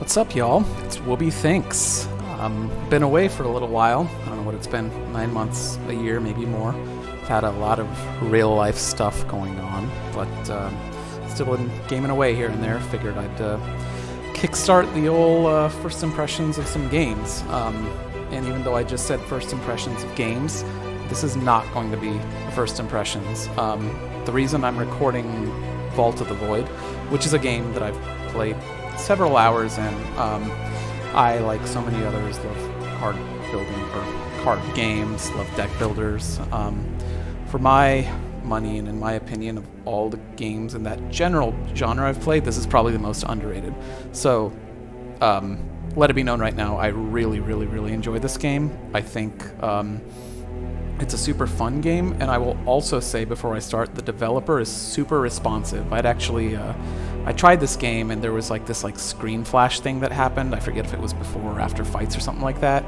What's up, y'all? It's Whoopi Thinks. Been away for a little while. I don't know what it's been, 9 months, a year, maybe more. I've had a lot of real life stuff going on, but still been gaming away here and there. Figured I'd kickstart the old first impressions of some games. And even though I just said first impressions of games, this is not going to be the first impressions. The reason I'm recording Vault of the Void, which is a game that I've played several hours in, I, like so many others, love card building or card games, love deck builders. For my money and in my opinion of all the games in that general genre I've played, this is probably the most underrated. So let it be known right now, I really enjoy this game. I think it's a super fun game, and I will also say before I start, the developer is super responsive. I tried this game and there was this screen flash thing that happened. I forget if it was before or after fights or something like that.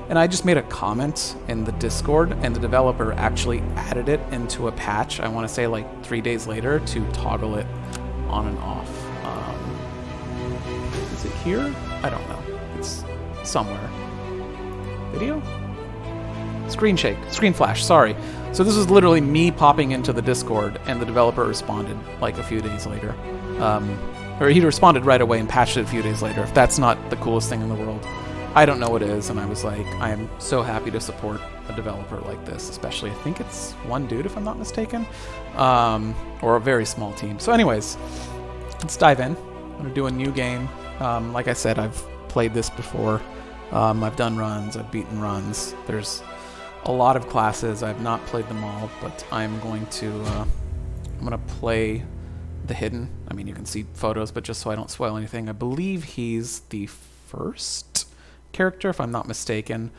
And I just made a comment in the Discord, and the developer actually added it into a patch, I want to say 3 days later, to toggle it on and off. Is it here? I don't know. It's somewhere. Video? Screen flash, sorry. So this was literally me popping into the Discord, and the developer responded a few days later. Or he responded right away and patched it a few days later. If that's not the coolest thing in the world, I don't know what is. And I was like, I am so happy to support a developer like this, especially I think it's one dude if I'm not mistaken, or a very small team. So anyways, let's dive in. I'm going to do a new game. Like I said, I've played this before. I've done runs, I've beaten runs. There's a lot of classes. I've not played them all, but I'm going to play the hidden. I mean, you can see photos, but just so I don't spoil anything, I believe he's the first character, if I'm not mistaken.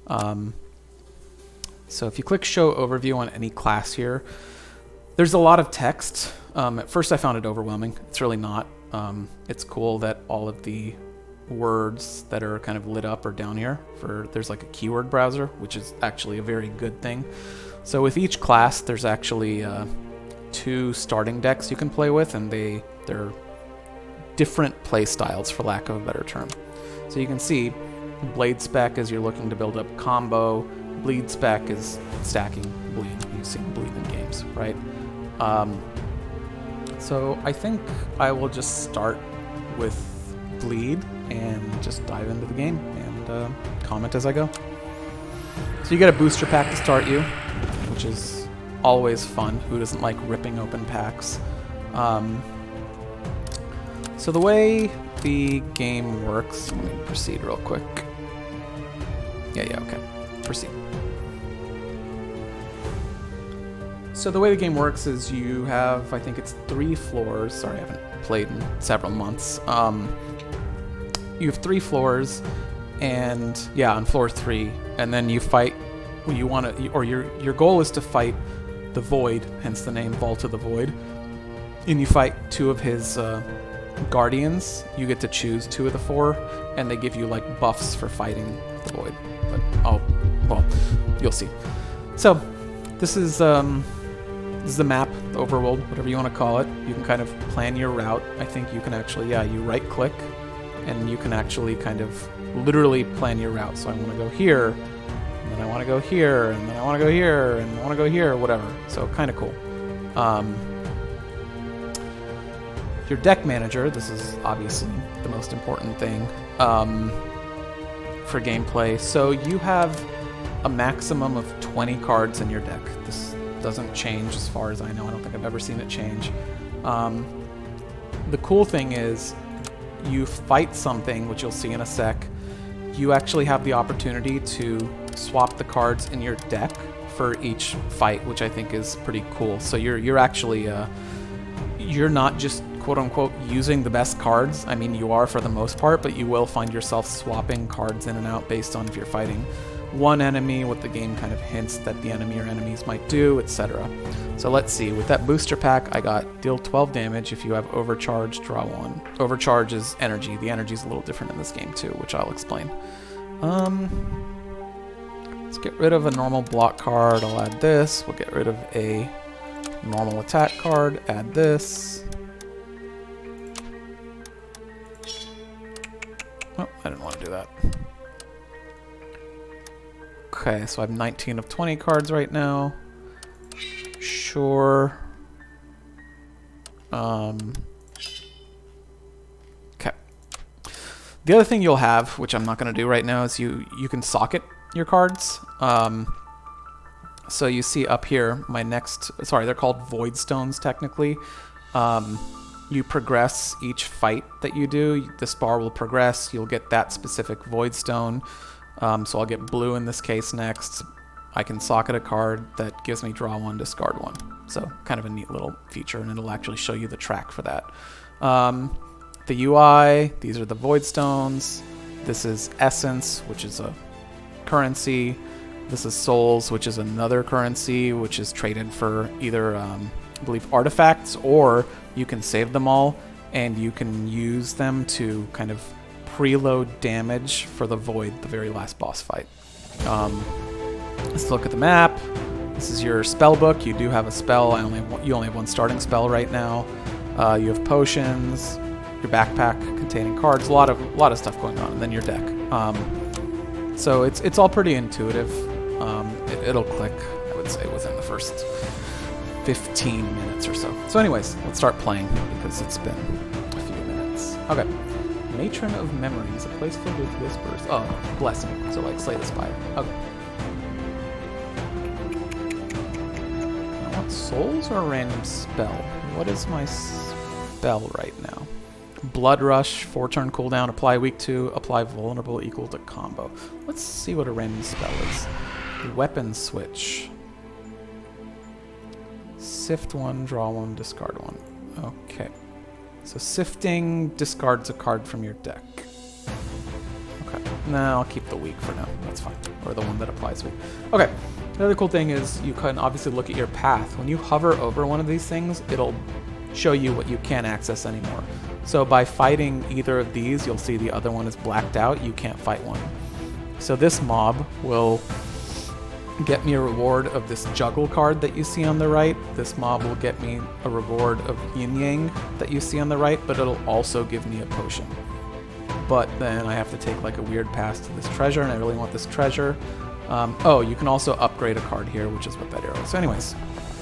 So if you click show overview on any class here, there's a lot of text. At first I found it overwhelming. It's really not. It's cool that all of the words that are kind of lit up are down here. There's a keyword browser, which is actually a very good thing. So with each class, there's actually 2 starting decks you can play with, and they're different play styles, for lack of a better term. So you can see Blade Spec is you're looking to build up combo, Bleed Spec is stacking bleed. You've seen bleed in games, right? So I think I will just start with bleed and just dive into the game and comment as I go. So you get a booster pack to start you, which is always fun. Who doesn't like ripping open packs? So the way the game works, let me proceed real quick. Yeah, okay. Proceed. So the way the game works is you have, I think it's 3 floors. Sorry, I haven't played in several months. You have 3 floors, and yeah, on floor 3, and then you fight. You want to, or your goal is to fight the Void, hence the name Vault of the Void. And you fight 2 of his guardians. You get to choose 2 of the 4, and they give you buffs for fighting the Void. But well, you'll see. So this is the map, the overworld, whatever you want to call it. You can kind of plan your route. I think you can actually, you right click, and you can actually kind of literally plan your route. So I want to go here, and then I want to go here, and then I want to go here, and I want to go here, whatever. So kind of cool. Your deck manager, this is obviously the most important thing for gameplay. So you have a maximum of 20 cards in your deck. This doesn't change as far as I know. I don't think I've ever seen it change. The cool thing is you fight something, which you'll see in a sec. You actually have the opportunity to swap the cards in your deck for each fight, which I think is pretty cool. So you're actually you're not just quote-unquote using the best cards. I mean, you are for the most part, but you will find yourself swapping cards in and out based on if you're fighting one enemy, what the game kind of hints that the enemy or enemies might do, etc. So let's see. With that booster pack, I got deal 12 damage. If you have overcharge, draw 1. Overcharge is energy. The energy is a little different in this game too, which I'll explain. Let's get rid of a normal block card. I'll add this. We'll get rid of a normal attack card. Add this. Oh, I didn't want to do that. Okay, so I have 19 of 20 cards right now. Sure. Okay. The other thing you'll have, which I'm not going to do right now, is you can socket your cards. So you see up here, my next... Sorry, they're called Void Stones, technically. You progress each fight that you do. This bar will progress. You'll get that specific Void Stone. So I'll get blue in this case next. I can socket a card that gives me draw one, discard one. So kind of a neat little feature, and it'll actually show you the track for that. The UI, these are the Void Stones. This is Essence, which is a currency. This is Souls, which is another currency, which is traded for either, I believe, artifacts, or you can save them all, and you can use them to kind of preload damage for the Void, the very last boss fight. Let's look at the map. This is your spell book. You do have a spell. You only have one starting spell right now. You have potions, your backpack containing cards, a lot of stuff going on, and then your deck. So it's all pretty intuitive. It'll click, I would say, within the first 15 minutes or so. So anyways, let's start playing because it's been a few minutes. Okay. Matron of Memories, a place filled with whispers. Oh, blessing. So like Slay the Spire. Okay. I want souls or a random spell? What is my spell right now? Blood Rush, 4-turn cooldown, apply weak 2, apply vulnerable equal to combo. Let's see what a random spell is. Weapon switch. Sift 1, draw 1, discard 1. Okay. So sifting discards a card from your deck. Okay. Nah, I'll keep the weak for now. That's fine. Or the one that applies weak. Okay. The other cool thing is you can obviously look at your path. When you hover over one of these things, it'll show you what you can't access anymore. So by fighting either of these, you'll see the other one is blacked out. You can't fight one. So this mob will get me a reward of this juggle card that you see on the right. This mob will get me a reward of yin yang that you see on the right, but it'll also give me a potion. But then I have to take like a weird path to this treasure, and I really want this treasure. Oh, you can also upgrade a card here, which is what that arrow is. So anyways,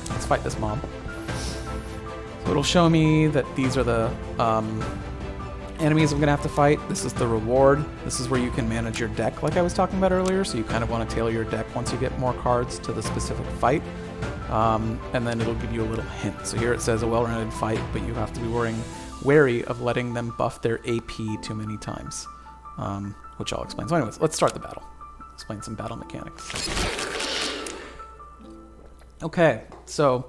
let's fight this mob. So it'll show me that these are the enemies I'm going to have to fight. This is the reward. This is where you can manage your deck like I was talking about earlier. So you kind of want to tailor your deck once you get more cards to the specific fight. And then it'll give you a little hint. So here it says a well-rounded fight, but you have to be wary of letting them buff their AP too many times, which I'll explain. So anyways, let's start the battle. Explain some battle mechanics. Okay, so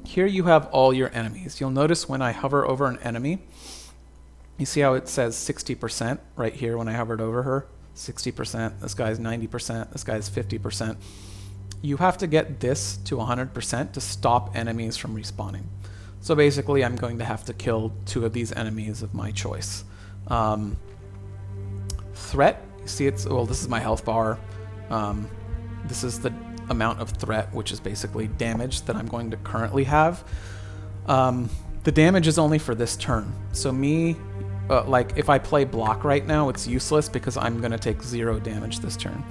here you have all your enemies. You'll notice when I hover over an enemy, you see how it says 60% right here when I hovered over her? 60%, this guy's 90%, this guy's 50%. You have to get this to 100% to stop enemies from respawning. So basically I'm going to have to kill 2 of these enemies of my choice. Threat, you see it's, well, this is my health bar. This is the amount of threat, which is basically damage that I'm going to currently have. The damage is only for this turn. So like if I play block right now, it's useless because I'm going to take 0 damage this turn.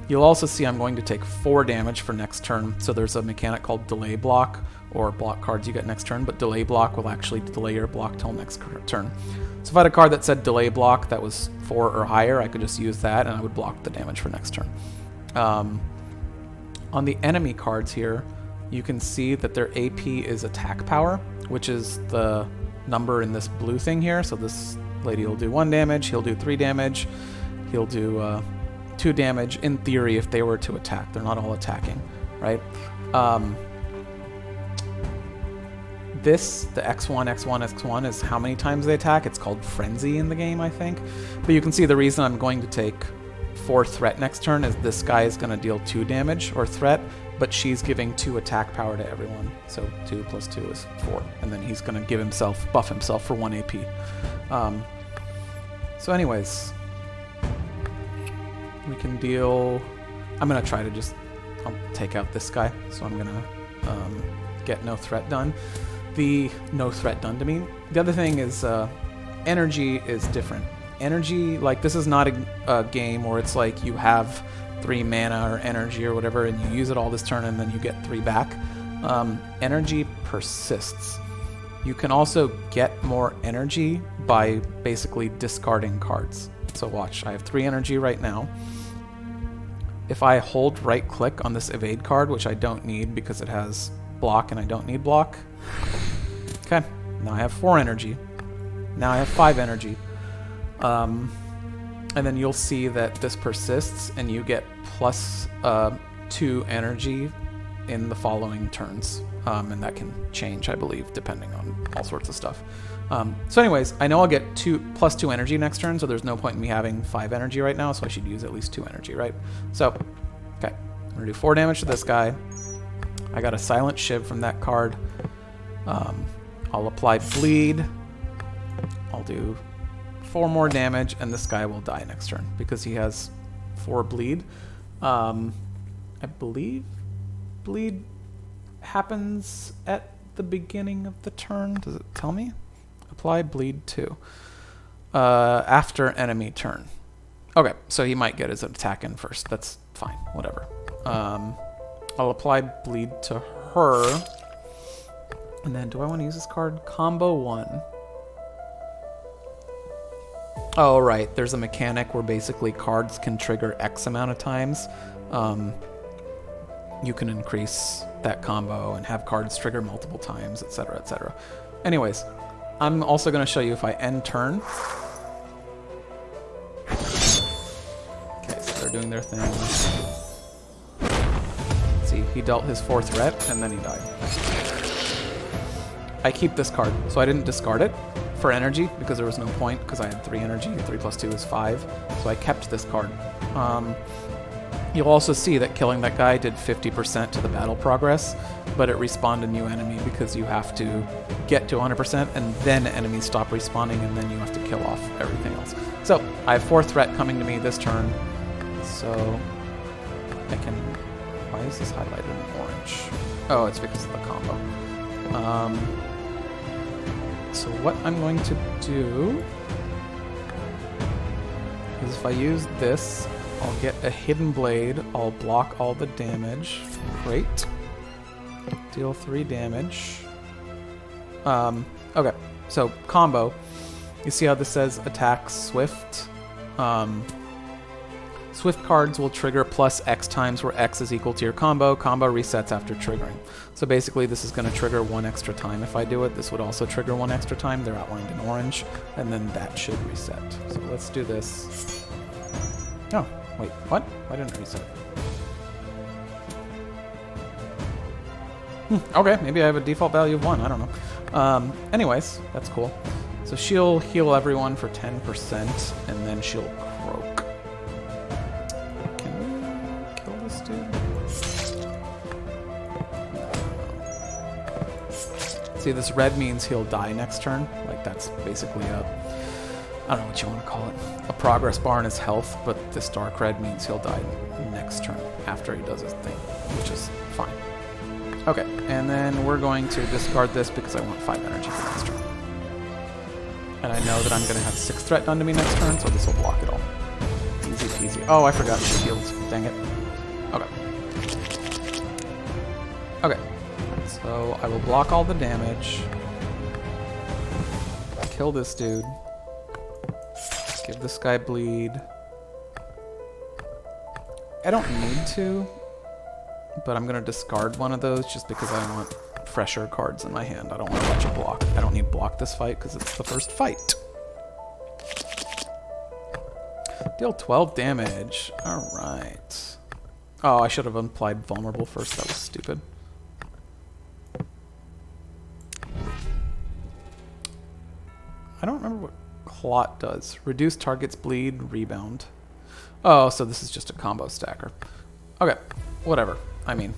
You'll also see I'm going to take 4 damage for next turn. So there's a mechanic called delay block, or block cards you get next turn, but delay block will actually delay your block till next turn. So if I had a card that said delay block that was 4 or higher, I could just use that and I would block the damage for next turn. On the enemy cards here, you can see that their AP is attack power, which is the number in this blue thing here. So this lady will do 1 damage, he'll do 3 damage, he'll do 2 damage in theory if they were to attack. They're not all attacking, right? This, the X1, X1, X1 is how many times they attack. It's called Frenzy in the game, I think. But you can see the reason I'm going to take 4 threat next turn is this guy is going to deal 2 damage or threat, but she's giving 2 attack power to everyone. So 2 plus 2 is 4. And then he's going to give himself, buff himself for 1 AP. So anyways, we can deal... I'm going to try to just take out this guy. So I'm going to get no threat done. No threat done to me. The other thing is energy is different. energy, like this is not a game where it's like you have 3 mana or energy or whatever and you use it all this turn and then you get 3 back. Energy persists. You can also get more energy by basically discarding cards. So watch, I have 3 energy right now. If I hold right click on this evade card, which I don't need because it has block and I don't need block. Okay, now I have 4 energy. Now I have 5 energy. And then you'll see that this persists and you get plus 2 energy in the following turns. And that can change, I believe, depending on all sorts of stuff. So anyways, I know I'll get plus 2 energy next turn, so there's no point in me having 5 energy right now, so I should use at least 2 energy, right? So, okay, I'm gonna do 4 damage to this guy. I got a Silent Shiv from that card. I'll apply Bleed. I'll do 4 more damage, and this guy will die next turn because he has 4 Bleed. I believe Bleed happens at the beginning of the turn. Does it tell me? Apply Bleed 2. After enemy turn. Okay, so he might get his attack in first. That's fine, whatever. I'll apply Bleed to her. And then, do I want to use this card? Combo 1. Oh, right. There's a mechanic where basically cards can trigger X amount of times. You can increase that combo and have cards trigger multiple times, etc., etc. Anyways, I'm also going to show you if I end turn. Okay, so they're doing their thing. See, he dealt his 4th threat, and then he died. I keep this card, so I didn't discard it for energy, because there was no point, because I had 3 energy. 3 plus 2 is 5, so I kept this card. You'll also see that killing that guy did 50% to the battle progress, but it respawned a new enemy because you have to get to 100% and then enemies stop respawning and then you have to kill off everything else. So I have 4 threat coming to me this turn, so I can... Why is this highlighted in orange? Oh, it's because of the combo. So what I'm going to do is if I use this, I'll get a Hidden Blade. I'll block all the damage. Great. Deal 3 damage. Okay, so combo. You see how this says attack swift? Swift cards will trigger plus X times where X is equal to your combo. Combo resets after triggering. So basically this is going to trigger 1 extra time if I do it. This would also trigger 1 extra time. They're outlined in orange. And then that should reset. So let's do this. Oh. Wait, what? Why didn't it reset? Okay, maybe I have a default value of 1. I don't know. Anyways, that's cool. So she'll heal everyone for 10%, and then she'll croak. Can we kill this dude? See, this red means he'll die next turn. Like, that's basically I don't know what you want to call it, a progress bar in his health, but this dark red means he'll die next turn after he does his thing, which is fine. Okay, and then we're going to discard this because I want 5 energy for next turn. And I know that I'm going to have 6 threat done to me next turn, so this will block it all. Easy peasy. Oh, I forgot she heals. Dang it. Okay. Okay. So I will block all the damage. Kill this dude. Give this guy bleed. I don't need to, but I'm going to discard one of those just because I want fresher cards in my hand. I don't want a bunch of block. I don't need block this fight because it's the first fight. Deal 12 damage. Alright. Oh, I should have applied vulnerable first. That was stupid. I don't remember what Clot does. Reduce target's bleed, rebound. Oh, so this is just a combo stacker. Okay, whatever. I mean,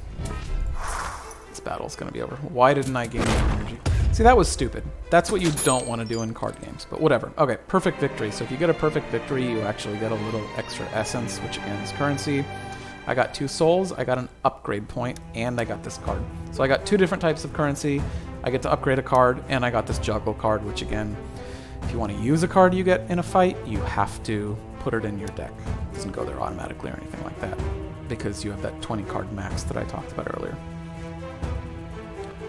this battle's gonna be over. Why didn't I gain more energy? See, that was stupid. That's what you don't want to do in card games, but whatever. Okay, perfect victory. So if you get a perfect victory, you actually get a little extra essence, which again is currency. I got 2 souls, I got an upgrade point, and I got this card. So I got 2 different types of currency. I get to upgrade a card, and I got this juggle card, which again If you want to use a card you get in a fight, you have to put it in your deck. It doesn't go there automatically or anything like that, because you have that 20 card max that I talked about earlier.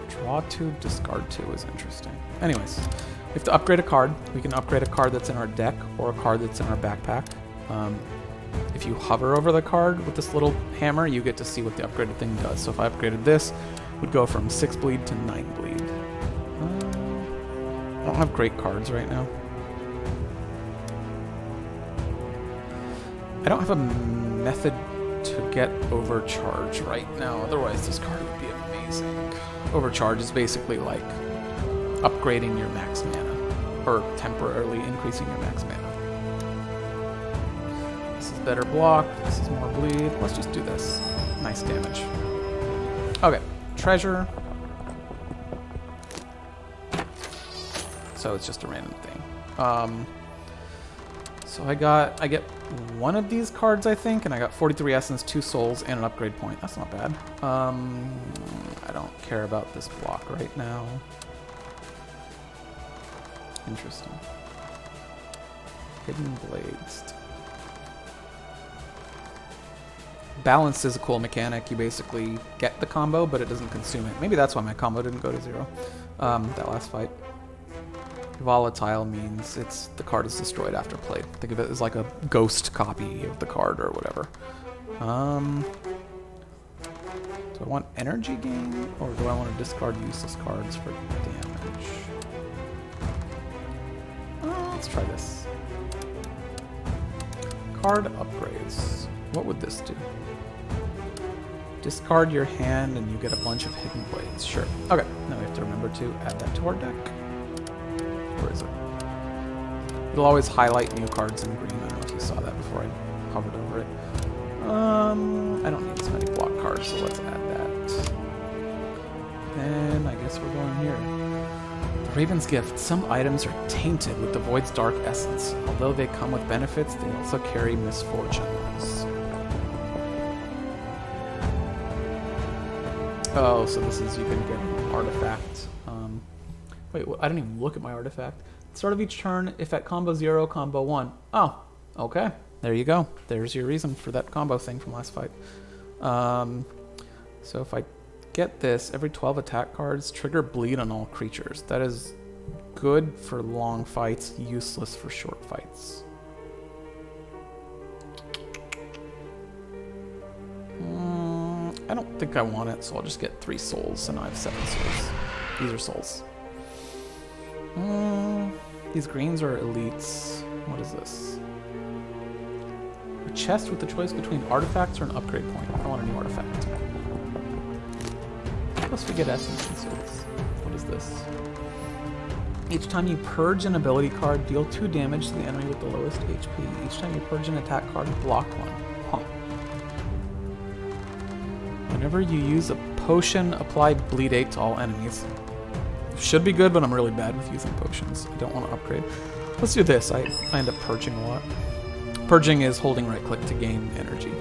Draw 2, discard 2 is interesting. Anyways, we have to upgrade a card. We can upgrade a card that's in our deck or a card that's in our backpack. If you hover over the card with this little hammer, you get to see what the upgraded thing does. So if I upgraded this, it would go from 6 bleed to 9 bleed. I don't have great cards right now. I don't have a method to get overcharge right now, otherwise this card would be amazing. Overcharge is basically like upgrading your max mana, or temporarily increasing your max mana. This is better block, this is more bleed. Let's just do this. Nice damage. Okay, treasure. So it's just a random thing. So I get one of these cards, I think, and I got 43 essence, 2 souls, and an upgrade point. That's not bad. I don't care about this block right now. Interesting. Hidden Blades. Balanced is a cool mechanic. You basically get the combo, but it doesn't consume it. Maybe that's why my combo didn't go to 0. That last fight. Volatile means the card is destroyed after play. Think of it as like a ghost copy of the card or whatever. Do I want energy gain, or do I want to discard useless cards for damage? Let's try this. Card upgrades. What would this do? Discard your hand and you get a bunch of hidden blades. Sure. Okay, now we have to remember to add that to our deck. Where is it? It'll always highlight new cards in green. I don't know if you saw that before I hovered over it. I don't need as many block cards, so let's add that. Then I guess we're going here. The Raven's Gift. Some items are tainted with the Void's dark essence. Although they come with benefits, they also carry misfortunes. Oh, so this is, you can get an artifact. Wait, I didn't even look at my artifact. At the start of each turn, if at combo 0, combo 1. Oh, okay. There you go. There's your reason for that combo thing from last fight. So if I get this, every 12 attack cards trigger bleed on all creatures. That is good for long fights, useless for short fights. I don't think I want it, so I'll just get 3 souls, and I have 7 souls. These are souls. These greens are elites. What is this? A chest with the choice between artifacts or an upgrade point. I want a new artifact. Plus we get essence and souls. What is this? Each time you purge an ability card, deal 2 damage to the enemy with the lowest HP. Each time you purge an attack card, block 1. Huh. Whenever you use a potion, apply bleed 8 to all enemies. Should be good, but I'm really bad with using potions. I don't want to upgrade. Let's do this. I end up purging a lot. Purging is holding right click to gain energy.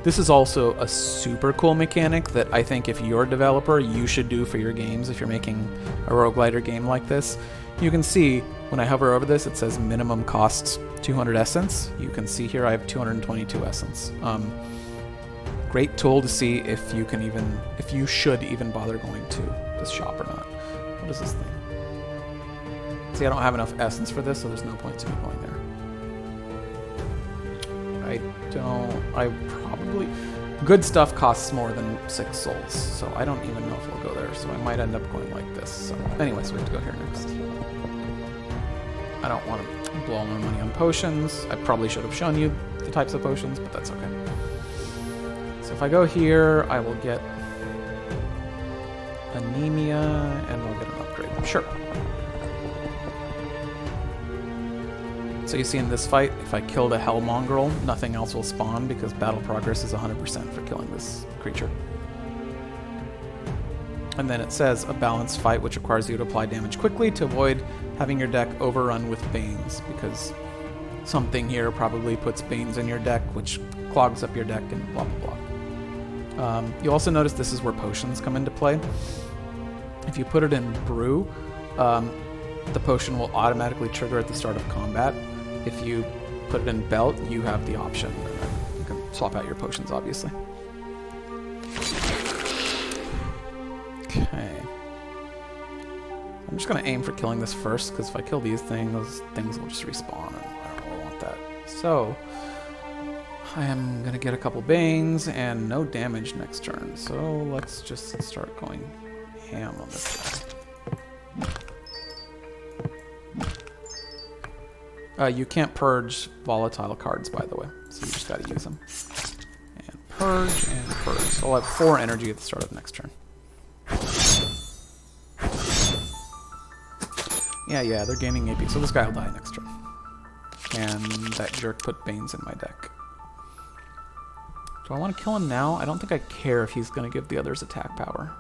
This is also a super cool mechanic that I think if you're a developer, you should do for your games if you're making a roguelite or game like this. You can see when I hover over this, it says minimum costs 200 essence. You can see here I have 222 essence. Great tool to see if you can even, if you should even bother going to this shop or not. What is this thing? See, I don't have enough essence for this, so there's no point to me going there. Good stuff costs more than 6 souls, so I don't even know if we'll go there, so I might end up going like this. So anyways, we have to go here next. I don't want to blow all my money on potions. I probably should have shown you the types of potions, but that's okay. So if I go here, I will get anemia, and I'll get an upgrade. Sure. So you see in this fight, if I kill the Hell Mongrel, nothing else will spawn because battle progress is 100% for killing this creature. And then it says a balanced fight, which requires you to apply damage quickly to avoid having your deck overrun with Banes, because something here probably puts Banes in your deck, which clogs up your deck and blah, blah, blah. You also notice this is where potions come into play. If you put it in brew, the potion will automatically trigger at the start of combat. If you put it in belt, you have the option. You can swap out your potions, obviously. Okay. I'm just going to aim for killing this first, because if I kill these things will just respawn, and I don't really want that. So, I am going to get a couple Banes, and no damage next turn. So, let's just start going ham on this guy. You can't purge volatile cards, by the way, so you just got to use them. And purge, and purge. So I'll have 4 energy at the start of next turn. Yeah, they're gaining AP, so this guy will die next turn. And that jerk put Banes in my deck. Do I want to kill him now? I don't think I care if he's going to give the others attack power.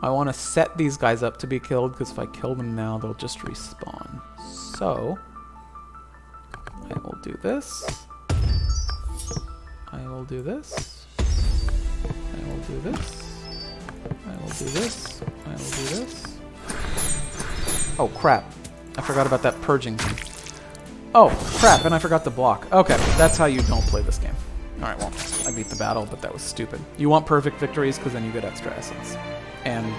I want to set these guys up to be killed, because if I kill them now, they'll just respawn. So, I will do this. I will do this. I will do this. I will do this. I will do this. Oh, crap. I forgot about that purging thing. Oh, crap, and I forgot to block. Okay, that's how you don't play this game. Alright, well, I beat the battle, but that was stupid. You want perfect victories, because then you get extra essence. And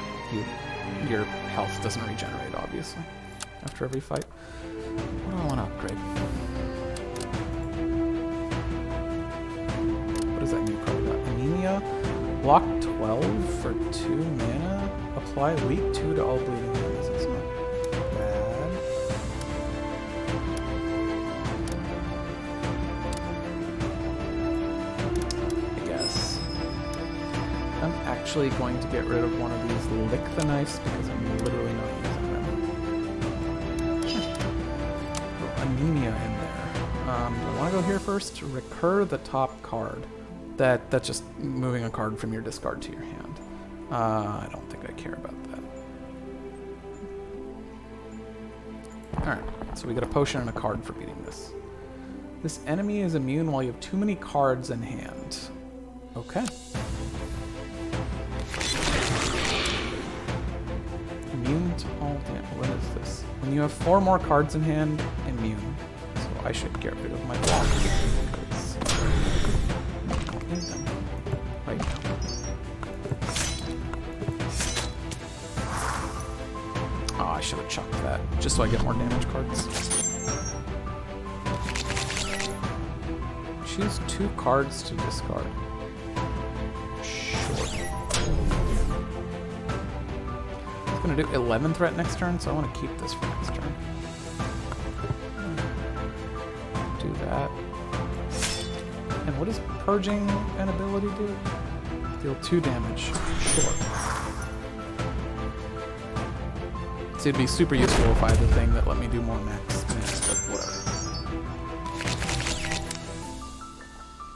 your health doesn't regenerate, obviously, after every fight. What do I want to upgrade? What is that new card? Anemia? Block 12 for 2 mana? Apply weak 2 to all bleeding enemies. That's not bad. I guess. I'm actually going to get rid of one of these lick the knives because I'm literally not using them. Anemia in there. Do I want to go here first? Recur the top card. That's just moving a card from your discard to your hand. I don't think I care about that. Alright, so we get a potion and a card for beating this. This enemy is immune while you have too many cards in hand. Okay. Immune to all damage. What is this? When you have 4 more cards in hand, immune. So I should get rid of my block. Right now. Oh, I should have chucked that, just so I get more damage cards. Choose 2 cards to discard. Sure. It's gonna do 11 threat next turn, so I want to keep this for next turn. Do that. And what does purging an ability do? Deal 2 damage. Sure. So it'd be super useful if I had the thing that let me do more max damage, but whatever.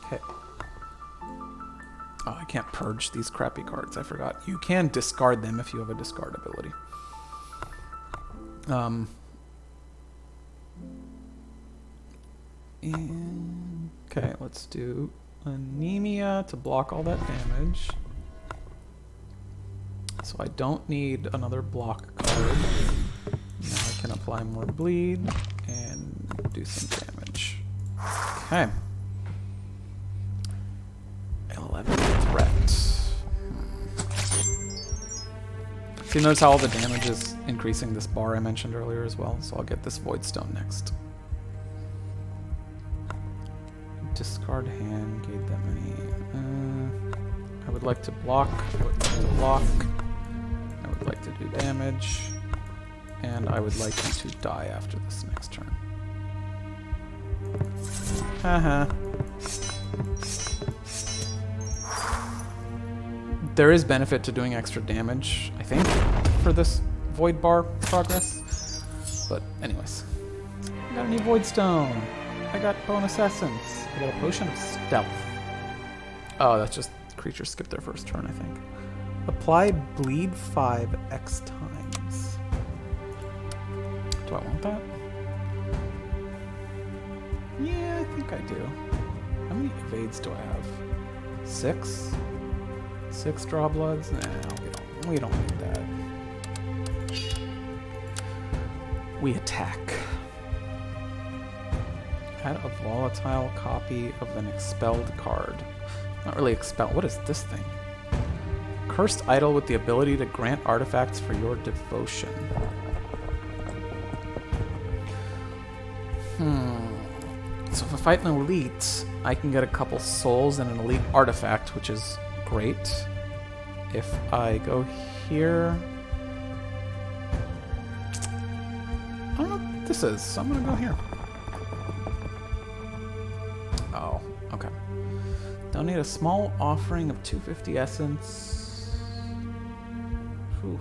Okay. Oh, I can't purge these crappy cards. I forgot. You can discard them if you have a discard ability. Okay, let's do anemia to block all that damage. So I don't need another block card. Now I can apply more bleed and do some damage. Okay. 11 threat. So you notice how all the damage is increasing this bar I mentioned earlier as well, so I'll get this Void Stone next. Discard hand, gave them any. I would like to block, I would like to block, I would like to do damage, and I would like you to die after this next turn. Haha. There is benefit to doing extra damage, I think, for this Void Bar progress. But anyways. I got a new Void Stone. I got bonus essence. I got a potion of stealth. Oh, that's just creatures skip their first turn, I think. Apply bleed 5 X times. Do I want that? Yeah, I think I do. How many evades do I have? 6? 6 draw bloods? Nah, we don't need that. We attack. Add a volatile copy of an expelled card. Not really expelled. What is this thing? Cursed idol with the ability to grant artifacts for your devotion. So if I fight an elite, I can get a couple souls and an elite artifact, which is great. If I go here... I don't know what this is, so I'm gonna go here. Oh, okay. Donate a small offering of 250 essence. Oof.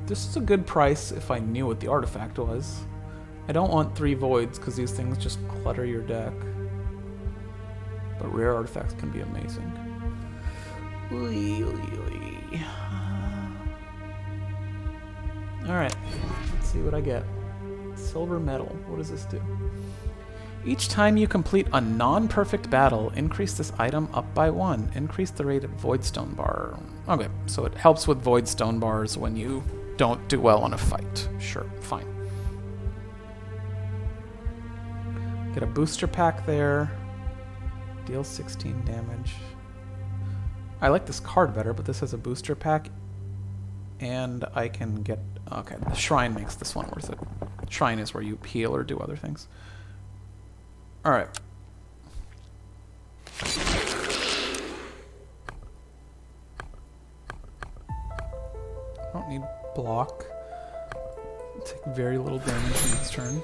This is a good price if I knew what the artifact was. I don't want 3 voids because these things just clutter your deck. But rare artifacts can be amazing. Alright, let's see what I get. Silver medal. What does this do? Each time you complete a non-perfect battle, increase this item up by 1. Increase the rate of Voidstone bar. Okay, so it helps with Voidstone bars when you don't do well on a fight. Sure, fine. Get a booster pack there. Deal 16 damage. I like this card better, but this has a booster pack. And I can get... Okay, the shrine makes this one worth it. Shrine is where you heal or do other things. Alright. I don't need block. I'll take very little damage next turn.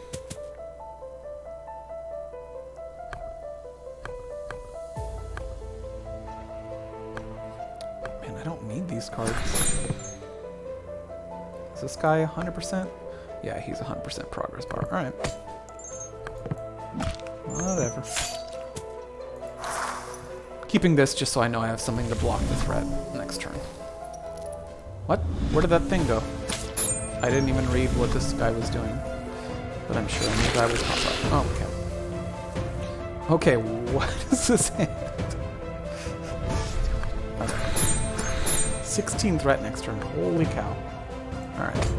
Man, I don't need these cards. Is this guy 100%? Yeah, he's 100% progress bar. Alright. Whatever. Keeping this just so I know I have something to block the threat next turn. What? Where did that thing go? I didn't even read what this guy was doing. But I'm sure I knew the guy was pop up. Oh, okay. Okay, what is this hand? Okay. 16 threat next turn. Holy cow. Alright.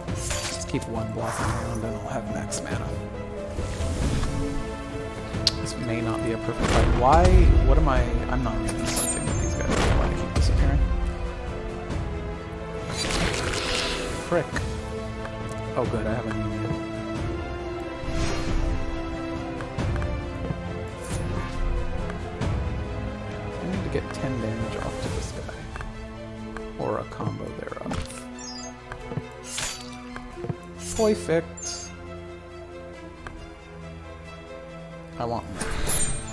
Let's keep one blocking around and I'll have max mana. This may not be a perfect fight. Why? What am I? I'm not reading something with these guys. Why do they keep disappearing? Frick. Oh good, I have a new one. I need to get 10 damage off to this guy. Or a combo thereof. Perfect. I want more,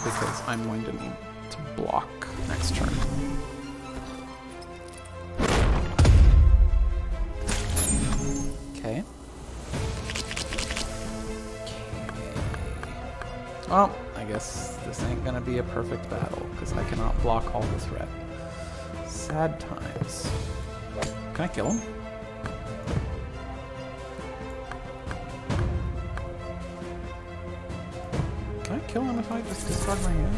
because I'm going to need to block next turn. Okay. Well, I guess this ain't gonna be a perfect battle, because I cannot block all the threat. Sad times. Can I kill him? Can I kill him if I just discard my hand?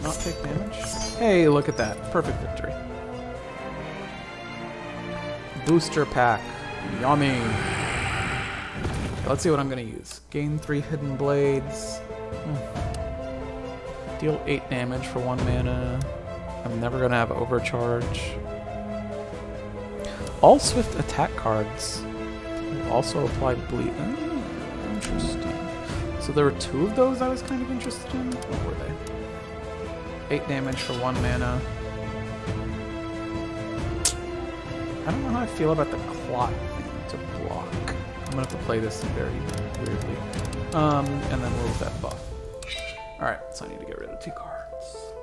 Not take damage? Hey, look at that. Perfect victory. Booster pack. Yummy. Let's see what I'm going to use. Gain 3 hidden blades. Deal 8 damage for 1 mana. I'm never going to have overcharge. All swift attack cards also apply bleed. Oh, interesting. So there were 2 of those I was kind of interested in. What were they? 8 damage for 1 mana. I don't know how I feel about the clot thing to block. I'm gonna have to play this very weirdly. And then what was that buff? Alright, so I need to get rid of 2 cards.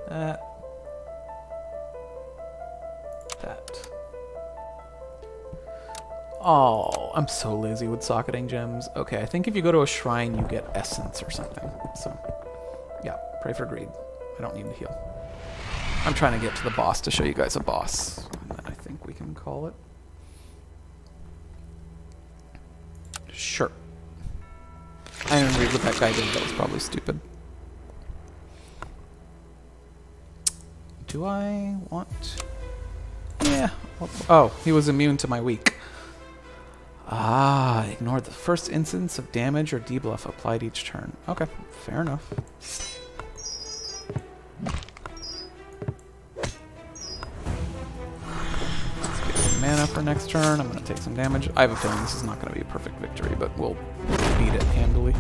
That. Oh, I'm so lazy with socketing gems. Okay, I think if you go to a shrine, you get essence or something. So, yeah, pray for greed. I don't need to heal. I'm trying to get to the boss to show you guys a boss. And then I think we can call it. Sure. I didn't read what that guy did. That was probably stupid. Do I want... Yeah. Oh, he was immune to my weak. Ah, ignore the first instance of damage or debuff applied each turn. Okay, fair enough. Let's get some mana for next turn. I'm going to take some damage. I have a feeling this is not going to be a perfect victory, but we'll beat it handily.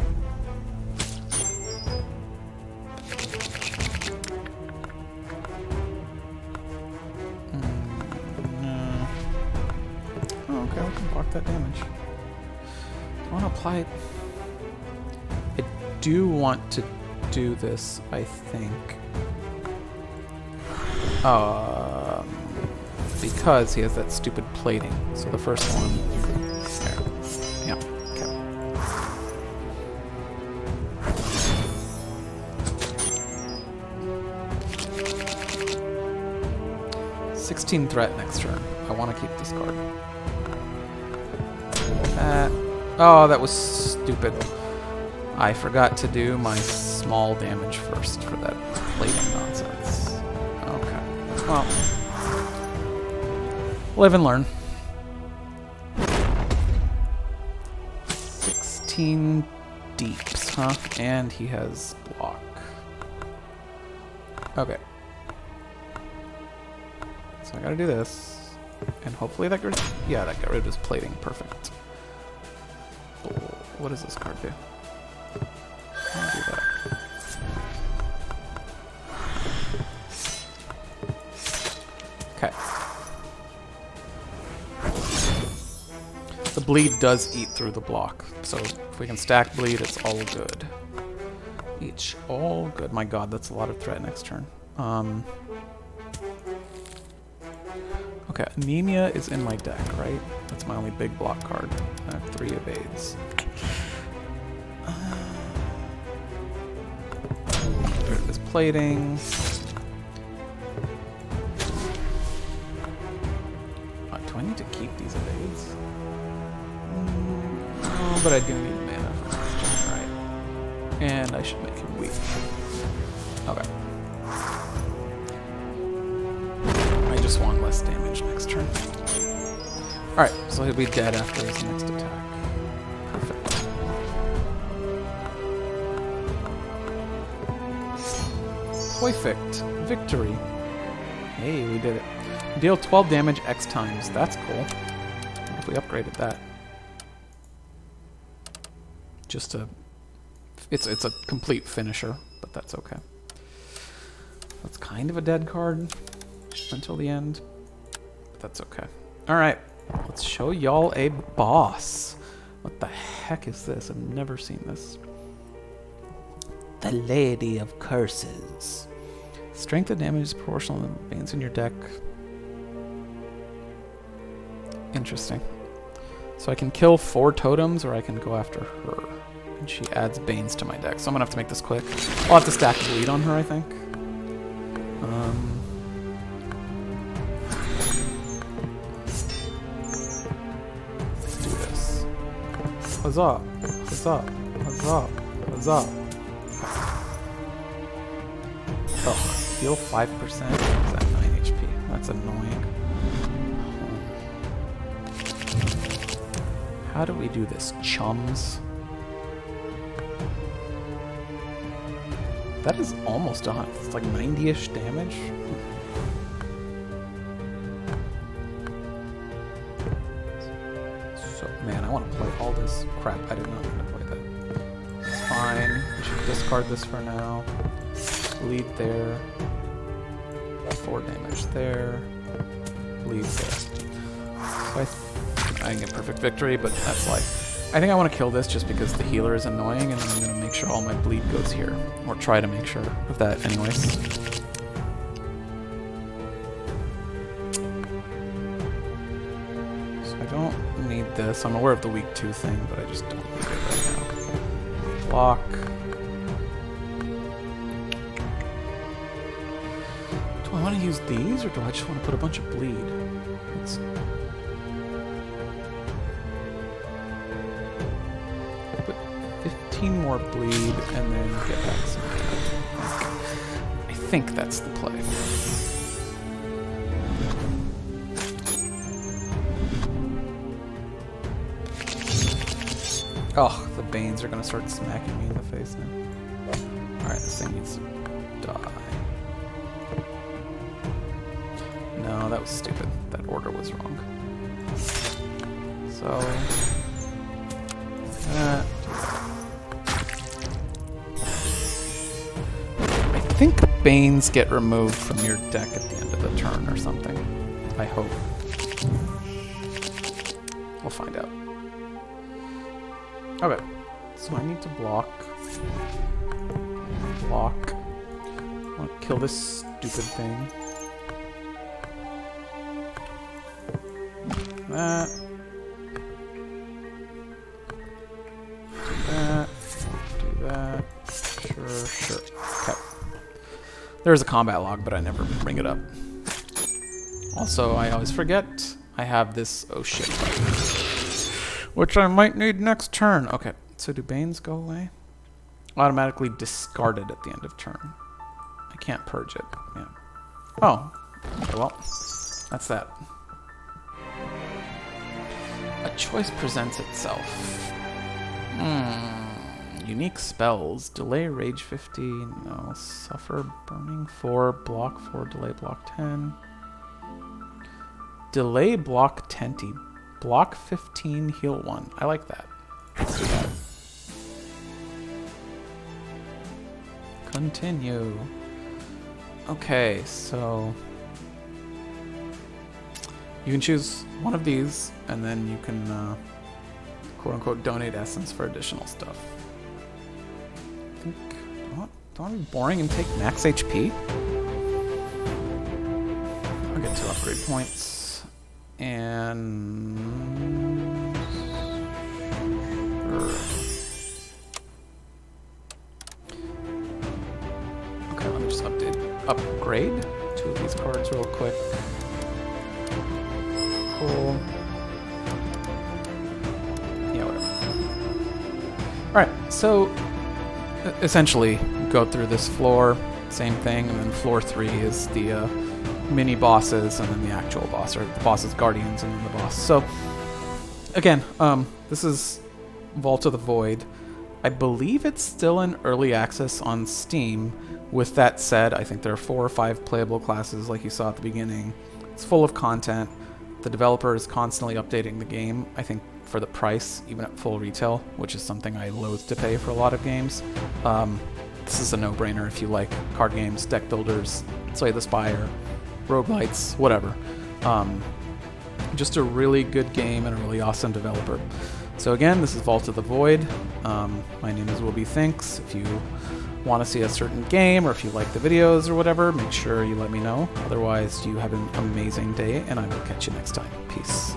That damage. I want to apply it. I do want to do this, I think. Because he has that stupid plating. So the first one. There. Yeah. Okay. 16 threat next turn. I want to keep this card. Oh, that was stupid. I forgot to do my small damage first for that plating nonsense. Okay. Well. Live and learn. 16 deeps, huh? And he has block. Okay. So I gotta do this. And hopefully that got that got rid of his plating. Perfect. What does this card do? I'll do that. Okay. The bleed does eat through the block, so if we can stack bleed, it's all good. Each all good. My god, that's a lot of threat next turn. Okay, Anemia is in my deck, right? That's my only big block card. I have 3 evades. Get rid of this plating. Do I need to keep these evades? No, but I do need mana for next turn, right? And I should make him weak. Okay. I just want less damage next turn. Alright, so he'll be dead after his next attack. Perfect. Perfect. Victory. Hey, we did it. Deal 12 damage X times. That's cool. What if we upgraded that? Just a... It's a complete finisher, but that's okay. That's kind of a dead card until the end, but that's okay. Alright, let's show y'all a boss. What the heck is this? I've never seen this. The Lady of Curses. Strength of damage is proportional to the veins in your deck. Interesting. So I can kill 4 totems, or I can go after her. And she adds Banes to my deck. So I'm gonna have to make this quick. I'll have to stack bleed on her, I think. Let's do this. Huzzah! Huzzah! Huzzah! Huzzah! Oh, heal 5%? Is that 9 HP? That's annoying. How do we do this, chums? That is almost 100. It's like 90-ish damage. So, man, I want to play all this crap. I did not want to play that. It's fine. We should discard this for now. Bleed there. 4 damage there. Bleed there. So I can get perfect victory, but that's like... I think I want to kill this just because the healer is annoying, and then I'm going to make sure all my bleed goes here. Or try to make sure of that anyways. So I don't need this. I'm aware of the weak 2 thing, but I just don't need it right now. Block. Do I want to use these, or do I just want to put a bunch of bleed? Let's... put 15 more bleed and then get back some. I think that's the play. Oh, the Banes are gonna start smacking me in the face now. Alright, this thing needs to die. No, that was stupid. That order was wrong. So... I think Banes get removed from your deck at the end of the turn or something. I hope. We'll find out. Okay, so I need to block. Block. I want to kill this stupid thing. That. Do that. Do that. Sure, sure. Okay. There's a combat log, but I never bring it up. Also, I always forget I have this oh shit button, which I might need next turn. Okay, so do Banes go away? Automatically discarded at the end of turn. I can't purge it. Yeah. Oh. Okay, well, that's that. A choice presents itself. Unique spells. Delay rage 50. No. Suffer burning 4. Block 4. Delay block 10. Delay block 20. Block 15. Heal 1. I like that. Let's do that. Continue. Okay, so you can choose one of these, and then you can quote-unquote donate essence for additional stuff. I think, don't want to be boring and take max HP. I'll get 2 upgrade points, and okay, let me just upgrade 2 of these cards real quick. Cool. Yeah, whatever. Alright, so essentially go through this floor, same thing, and then floor 3 is the mini bosses, and then the actual boss, or the boss's guardians, and then the boss. So again, this is Vault of the Void. I believe it's still in early access on Steam. With that said, I think there are 4 or 5 playable classes like you saw at the beginning. It's full of content. The developer is constantly updating the game, I think, for the price, even at full retail, which is something I loathe to pay for a lot of games. This is a no-brainer if you like card games, deck builders, Slay the Spire, roguelites, whatever. Just a really good game and a really awesome developer. So again, this is Vault of the Void. My name is Will Be Thinks. If you want to see a certain game, or if you like the videos or whatever, make sure you let me know. Otherwise, you have an amazing day, and I will catch you next time. Peace.